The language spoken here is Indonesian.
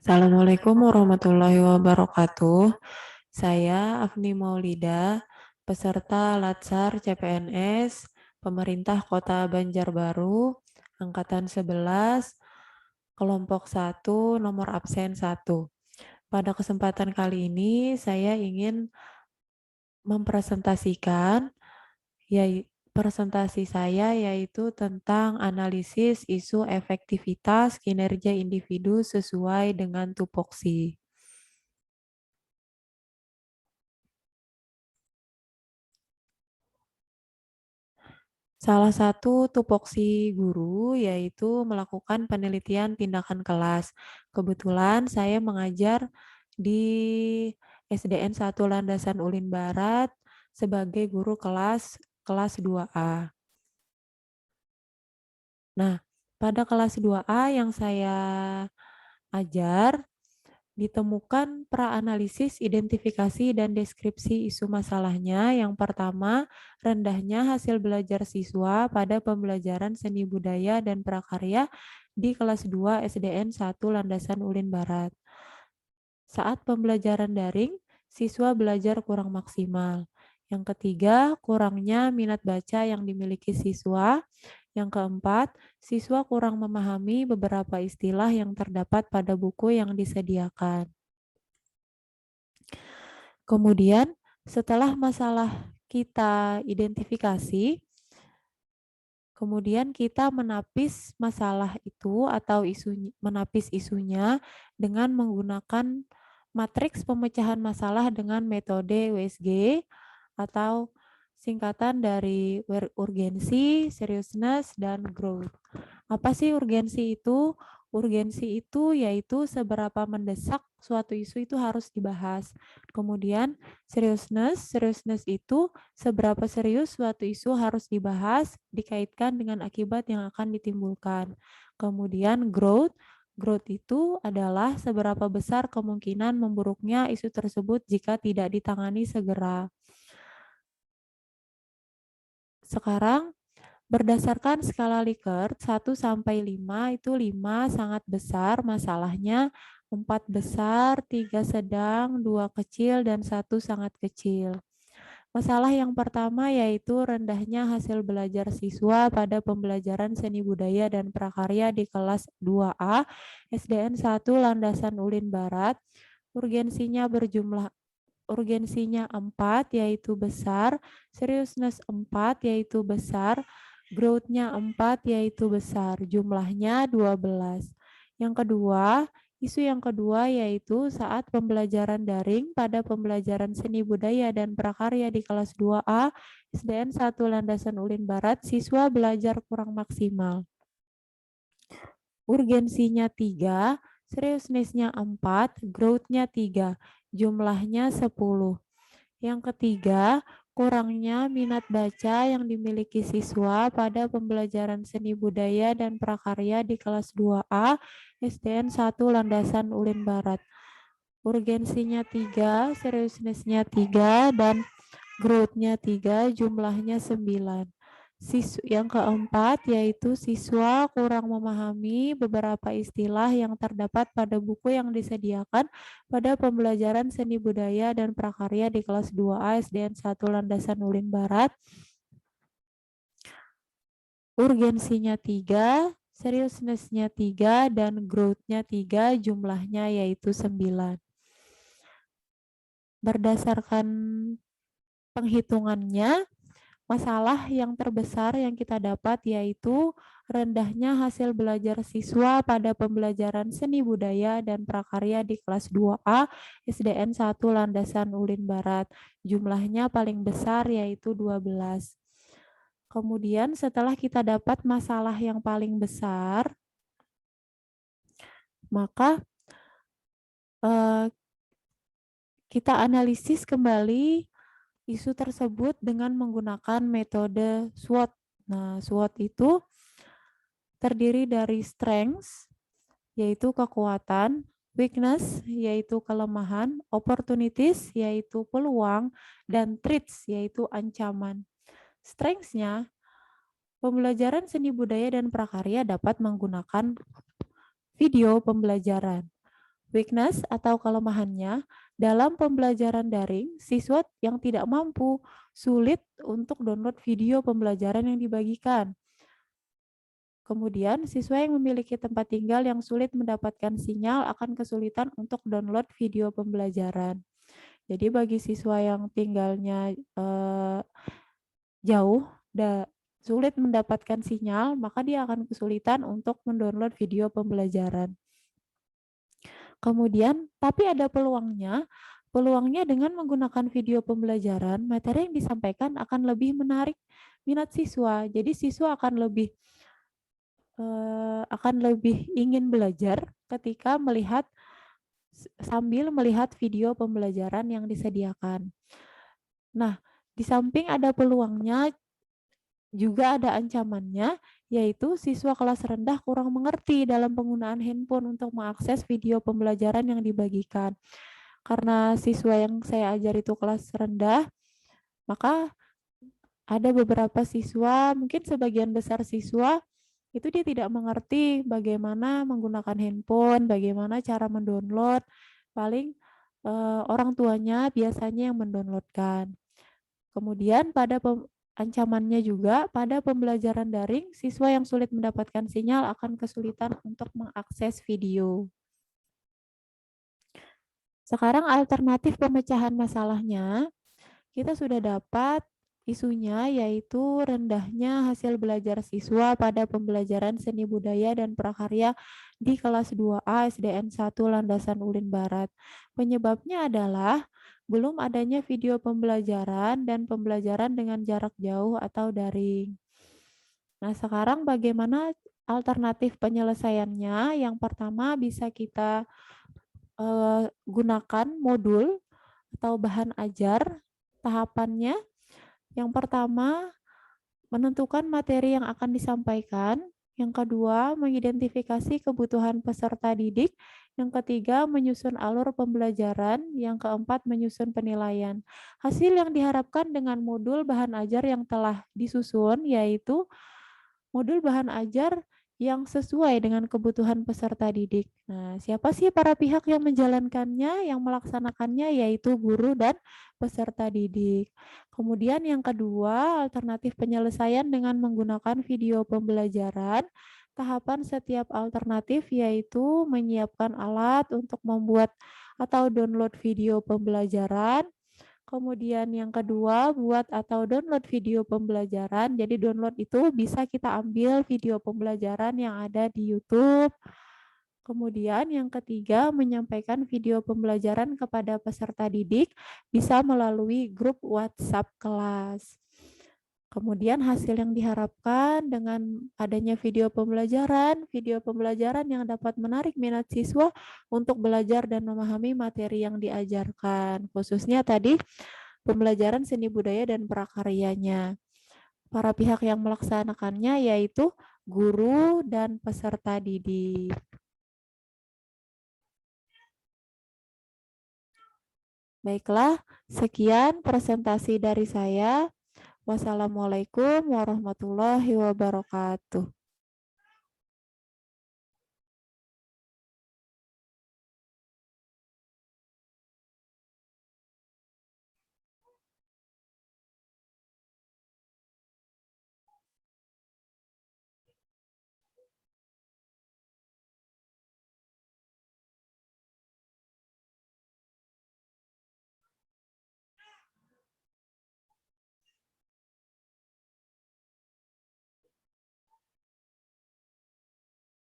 Assalamualaikum warahmatullahi wabarakatuh. Saya Afni Maulida, peserta Latsar CPNS Pemerintah Kota Banjarbaru, Angkatan 11, Kelompok 1, nomor absen 1. Pada kesempatan kali ini saya ingin mempresentasikan presentasi saya yaitu tentang analisis isu efektivitas kinerja individu sesuai dengan tupoksi. Salah satu tupoksi guru yaitu melakukan penelitian tindakan kelas. Kebetulan saya mengajar di SDN 1 Landasan Ulin Barat sebagai guru kelas 2A. Nah, pada kelas 2A yang saya ajar, ditemukan praanalisis, identifikasi, dan deskripsi isu masalahnya. Yang pertama, rendahnya hasil belajar siswa pada pembelajaran seni budaya dan prakarya di kelas 2 SDN 1 Landasan Ulin Barat. Saat pembelajaran daring, siswa belajar kurang maksimal. Yang ketiga, kurangnya minat baca yang dimiliki siswa. Yang keempat, siswa kurang memahami beberapa istilah yang terdapat pada buku yang disediakan. Kemudian, setelah masalah kita identifikasi, kemudian kita menapis masalah itu atau menapis isunya dengan menggunakan matriks pemecahan masalah dengan metode WSG atau singkatan dari urgensi, seriousness, dan growth. Apa sih urgensi itu? Urgensi itu yaitu seberapa mendesak suatu isu itu harus dibahas. Kemudian seriousness itu seberapa serius suatu isu harus dibahas dikaitkan dengan akibat yang akan ditimbulkan. Kemudian growth itu adalah seberapa besar kemungkinan memburuknya isu tersebut jika tidak ditangani segera. Sekarang berdasarkan skala Likert 1 sampai 5 itu 5 sangat besar masalahnya, 4 besar, 3 sedang, 2 kecil dan 1 sangat kecil. Masalah yang pertama yaitu rendahnya hasil belajar siswa pada pembelajaran seni budaya dan prakarya di kelas 2A SDN 1 Landasan Ulin Barat. Urgensinya 4 yaitu besar, seriousness 4 yaitu besar, growth-nya 4 yaitu besar, jumlahnya 12. Isu yang kedua yaitu saat pembelajaran daring pada pembelajaran seni budaya dan prakarya di kelas 2A SDN 1 Landasan Ulin Barat, siswa belajar kurang maksimal. Urgensinya 3, seriousness-nya 4, growth-nya 3, jumlahnya 10. Yang ketiga, kurangnya minat baca yang dimiliki siswa pada pembelajaran seni budaya dan prakarya di kelas 2A SDN 1 Landasan Ulin Barat. Urgensinya 3, seriousness-nya 3, dan growth-nya 3, jumlahnya 9. Yang keempat yaitu siswa kurang memahami beberapa istilah yang terdapat pada buku yang disediakan pada pembelajaran seni budaya dan prakarya di kelas 2A SDN 1 Landasan Ulin Barat. Urgensinya 3, seriousness-nya 3, dan growth-nya 3, jumlahnya yaitu 9. Berdasarkan penghitungannya, masalah yang terbesar yang kita dapat yaitu rendahnya hasil belajar siswa pada pembelajaran seni budaya dan prakarya di kelas 2A SDN 1 Landasan Ulin Barat. Jumlahnya paling besar yaitu 12. Kemudian setelah kita dapat masalah yang paling besar, maka kita analisis kembali isu tersebut dengan menggunakan metode SWOT. Nah, SWOT itu terdiri dari strengths, yaitu kekuatan, weakness, yaitu kelemahan, opportunities, yaitu peluang, dan threats, yaitu ancaman. Strengths-nya, pembelajaran seni budaya dan prakarya dapat menggunakan video pembelajaran. Weakness atau kelemahannya, dalam pembelajaran daring, siswa yang tidak mampu sulit untuk download video pembelajaran yang dibagikan. Kemudian, siswa yang memiliki tempat tinggal yang sulit mendapatkan sinyal akan kesulitan untuk download video pembelajaran. Jadi bagi siswa yang tinggalnya jauh, sulit mendapatkan sinyal, maka dia akan kesulitan untuk mendownload video pembelajaran. Kemudian, tapi ada peluangnya. Peluangnya dengan menggunakan video pembelajaran, materi yang disampaikan akan lebih menarik minat siswa. Jadi siswa akan lebih ingin belajar ketika sambil melihat video pembelajaran yang disediakan. Nah, di samping ada peluangnya, juga ada ancamannya, yaitu siswa kelas rendah kurang mengerti dalam penggunaan handphone untuk mengakses video pembelajaran yang dibagikan. Karena siswa yang saya ajar itu kelas rendah, maka ada beberapa siswa, mungkin sebagian besar siswa, itu dia tidak mengerti bagaimana menggunakan handphone, bagaimana cara mendownload. Paling orang tuanya biasanya yang mendownloadkan. Kemudian ancamannya juga pada pembelajaran daring, siswa yang sulit mendapatkan sinyal akan kesulitan untuk mengakses video. Sekarang alternatif pemecahan masalahnya, kita sudah dapat isunya, yaitu rendahnya hasil belajar siswa pada pembelajaran seni budaya dan prakarya di kelas 2A SDN 1 Landasan Ulin Barat. Penyebabnya adalah belum adanya video pembelajaran dan pembelajaran dengan jarak jauh atau daring. Nah, sekarang bagaimana alternatif penyelesaiannya? Yang pertama bisa kita gunakan modul atau bahan ajar. Tahapannya, yang pertama, menentukan materi yang akan disampaikan. Yang kedua, mengidentifikasi kebutuhan peserta didik. Yang ketiga, menyusun alur pembelajaran. Yang keempat, menyusun penilaian. Hasil yang diharapkan dengan modul bahan ajar yang telah disusun, yaitu modul bahan ajar yang sesuai dengan kebutuhan peserta didik. Nah, siapa sih para pihak yang menjalankannya, yang melaksanakannya, yaitu guru dan peserta didik. Kemudian yang kedua, alternatif penyelesaian dengan menggunakan video pembelajaran. Tahapan setiap alternatif yaitu menyiapkan alat untuk membuat atau download video pembelajaran. Kemudian yang kedua, buat atau download video pembelajaran. Jadi download itu bisa kita ambil video pembelajaran yang ada di YouTube. Kemudian yang ketiga, menyampaikan video pembelajaran kepada peserta didik bisa melalui grup WhatsApp kelas. Kemudian hasil yang diharapkan dengan adanya video pembelajaran yang dapat menarik minat siswa untuk belajar dan memahami materi yang diajarkan. Khususnya tadi pembelajaran seni budaya dan prakaryanya. Para pihak yang melaksanakannya yaitu guru dan peserta didik. Baiklah, sekian presentasi dari saya. Wassalamualaikum warahmatullahi wabarakatuh.